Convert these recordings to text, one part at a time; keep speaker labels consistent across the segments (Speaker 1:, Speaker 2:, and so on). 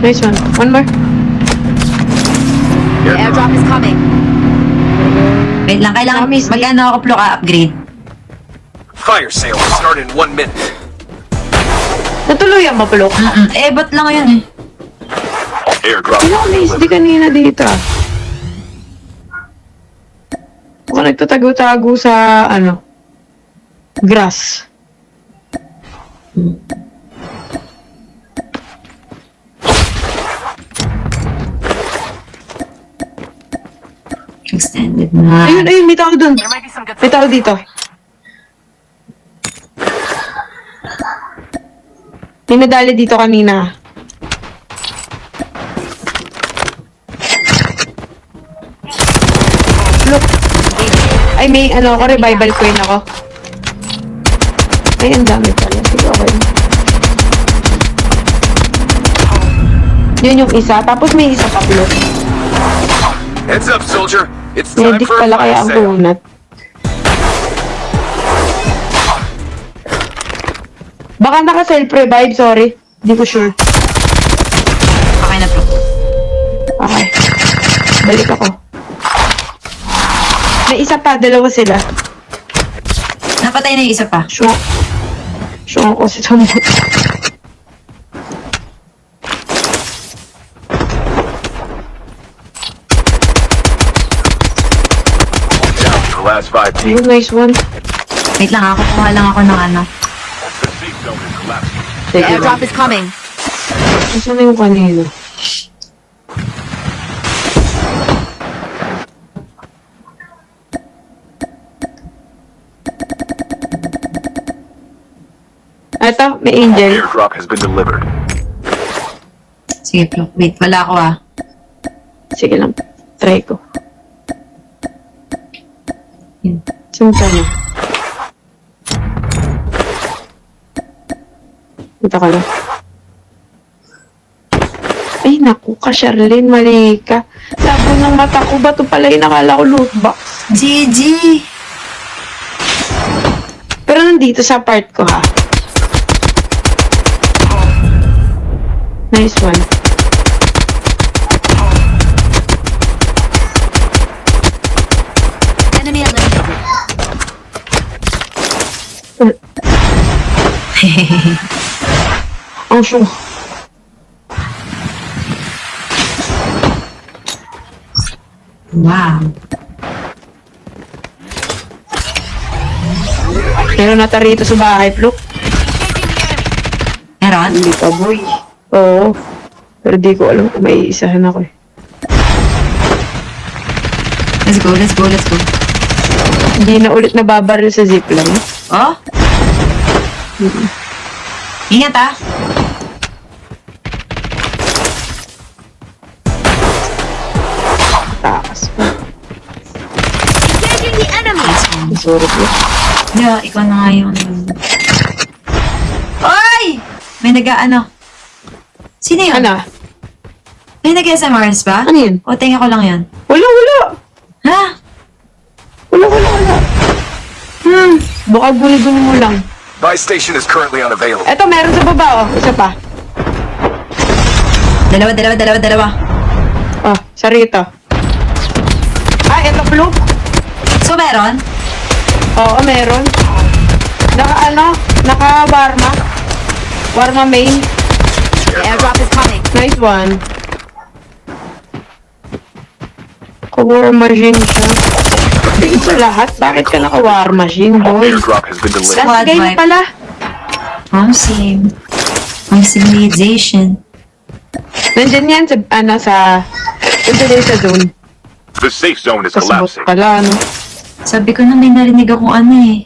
Speaker 1: Nice one. One more.
Speaker 2: The airdrop is coming.
Speaker 3: Wait lang, kailangan mag-ano ako upgrade.
Speaker 4: Fire sale will start in 1 minute.
Speaker 1: Natuluyan ba, Plok?
Speaker 3: Eh, ba't lang ngayon eh?
Speaker 4: Airdrop
Speaker 1: Sino ka
Speaker 4: is
Speaker 1: di kanina dito ah? Baka nagtatago-tago sa, grass.
Speaker 3: Extended na.
Speaker 1: Ayun, may tao dun. May tao dito. May nadali dito kanina. Look. Ay, may ako, revival coin ako. Ay, ang dami pala. Sige, okay. Yun yung isa. Tapos may isa pa, Look.
Speaker 4: Heads up, soldier. It's time
Speaker 1: Medic
Speaker 4: for a
Speaker 1: pala kaya
Speaker 4: fire
Speaker 1: ang
Speaker 4: sale.
Speaker 1: bunat. Baka naka-self-revive, sorry. Hindi ko sure.
Speaker 3: Okay na, bro.
Speaker 1: Okay. Balik ako. May isa pa, dalawa sila.
Speaker 3: Napatay na yung isa pa.
Speaker 1: Sure. Sure ako si Sambo.
Speaker 4: Down to the last 5 teams.
Speaker 1: Oh, nice one.
Speaker 3: Wait lang, kukuha lang ako ng ano.
Speaker 4: The safe zone is collapsing.
Speaker 2: The
Speaker 1: Sige
Speaker 2: airdrop
Speaker 1: lang.
Speaker 2: is coming.
Speaker 1: Saan na yung kanina? Eto, may angel.
Speaker 4: Airdrop has been delivered.
Speaker 3: Sige, bro. Wait, wala ako ah.
Speaker 1: Sige lang. Try ko.
Speaker 3: Yun.
Speaker 1: Saan ka na? Punta ka lang. Ay, naku ka, Charlene. Mali ka. Labo ng mata ko. Bato pala yung nakala ko loot box.
Speaker 3: GG!
Speaker 1: Pero nandito sa part ko, ha? Nice one.
Speaker 2: Enemy eliminated.
Speaker 1: Ang show.
Speaker 3: Wow.
Speaker 1: Meron na tayo rito sa bahay, Pluk.
Speaker 3: Meron?
Speaker 1: Hindi pa, boy. Oo. Pero di ko alam kung may isahan ako eh.
Speaker 3: Let's go, let's go, let's go.
Speaker 1: Hindi na ulit nababaril sa zipline.
Speaker 3: Oh? Ingat ah.
Speaker 1: Taas pa.
Speaker 2: Engaging the enemy.
Speaker 1: Sorry, Pluk.
Speaker 3: Yeah, ikaw na nga yung... Oy! May nag-ano. Sino yun?
Speaker 1: Ano?
Speaker 3: May nag-SMRs ba?
Speaker 1: Ano yun?
Speaker 3: O, tingin ko lang yan.
Speaker 1: Wala.
Speaker 3: Ha?
Speaker 1: Wala. Baka guli-guli mo lang.
Speaker 4: Buy station is currently unavailable.
Speaker 1: Eto, meron sa baba, oh. Isa pa.
Speaker 3: Dalawa.
Speaker 1: Oh, sarito. Ah, eto, Pluk.
Speaker 3: So, meron?
Speaker 1: Oo, meron. Naka-warma. Warma main.
Speaker 2: The airdrop is coming.
Speaker 1: Nice one. War machine siya. Ito lahat. Bakit ka naka-war machine, boy?
Speaker 4: Airdrop has been delivered.
Speaker 1: Last
Speaker 3: Squad
Speaker 1: game
Speaker 3: wipe.
Speaker 1: pala.
Speaker 3: Ang civilization.
Speaker 1: Nandyan yan sa, nandyan yan sa zone.
Speaker 4: The safe zone is
Speaker 1: Kasabot
Speaker 4: collapsing.
Speaker 1: pala, no?
Speaker 3: Sabi ko na may narinig akong ano eh.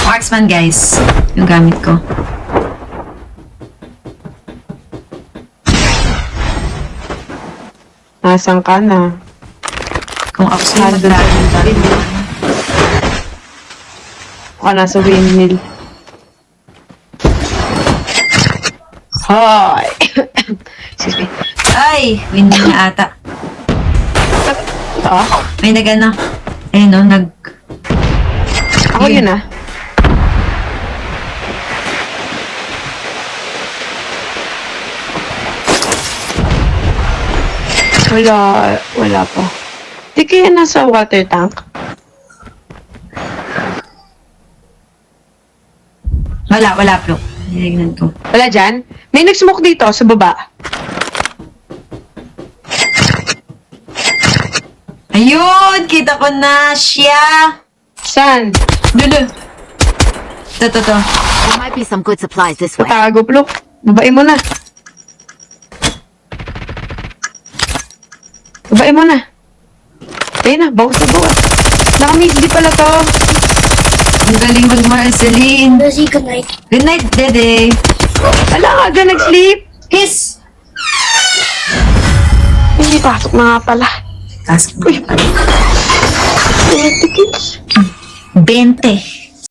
Speaker 3: Marksman guys, yung gamit ko.
Speaker 1: Nasaan ka na?
Speaker 3: Kung ako sa'yo
Speaker 1: Nandun sa
Speaker 3: mag-dragon
Speaker 1: windmill. Baka nasa windmill. Hi! Excuse me.
Speaker 3: Ay! Windy na ata.
Speaker 1: Ah,
Speaker 3: May nag-ano. Ayun no,
Speaker 1: ako yun ah. Wala pa. Di kaya nasa water tank?
Speaker 3: Wala, bro. Nilagnan ko.
Speaker 1: Wala dyan? May nag-smoke dito sa baba.
Speaker 3: Ayun! Kita ko na siya!
Speaker 1: Saan?
Speaker 3: Dulo. Ito.
Speaker 2: There might be some good supplies this way.
Speaker 1: Tago, Plok. Babae mo na. Babae mo na. Ayun na, bawas na bawas. Naka-miss di pala to.
Speaker 3: Ang galing mag-Marceline.
Speaker 5: Rosie, good night.
Speaker 3: Good night, Dede.
Speaker 1: Ala, aga nag-sleep.
Speaker 3: Kiss!
Speaker 1: Hindi, pasok na nga pala.
Speaker 3: Ask
Speaker 1: Uy. Tickets.
Speaker 3: 20.